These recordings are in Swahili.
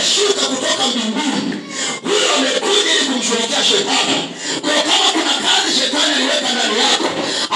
aliyeshuka kutoka mbinguni, huyo amekuja ili kumshughulikia shetani. Kwa kama kuna kazi shetani aliweka ndani yako,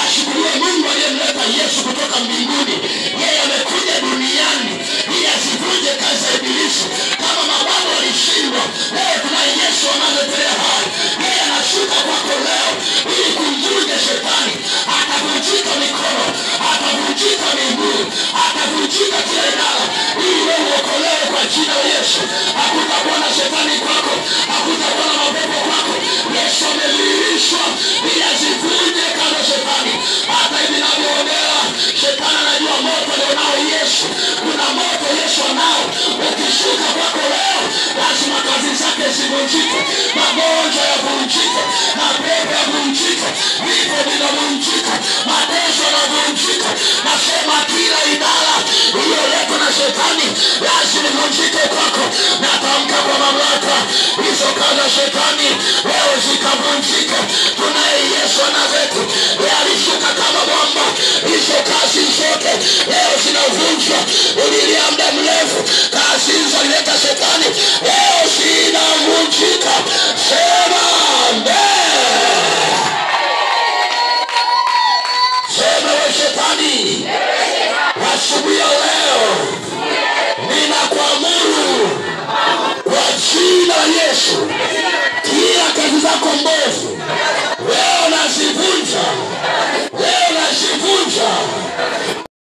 ashukuriwe Mungu aliyemleta Yesu kutoka mbinguni. Yeye amekuja duniani ili asivunje kazi ya ibilisi. Kama mababu walishindwa, leo tuna Yesu anayetetea hai. Yeye anashuka kwako leo ili kumvunja shetani. Atavunjika mikono, atavunjika miguu, atavunjika kila idara, ili wewe uokolewe kwa jina la Yesu. Hakutakuwa na shetani kwako, hakutakuwa na mapepo kwako. Yesu amedhihirishwa ili asivunje kazi ya shetani. Hata hivi ninavyoongea, shetani anajua moto alionao Yesu. Kuna moto Yesu anao. Ukishuka kwako leo, lazima kazi zake zivunjike, magonjwa yavunjike, mapepo yavunjike, vifo vinavunjika, mateso yanavunjika. Nasema kila idara iliyoletwa na shetani lazima ivunjike kwako. Natamka kwa mamlaka, hizo kazi za shetani leo zikavunjike. Tunaye Yesu Nazareti, yeye alishuka kama mwamba. Hizo kazi zote leo zinavunjwa. Ulilia muda mrefu, kazi hizo alileta shetani, leo zinavunjika. Sema amen. Sema we shetani, asubuhi ya leo ninakuamuru kwa jina la Yesu, kila kazi zako mbovu leo nazivunja, leo nazivunja.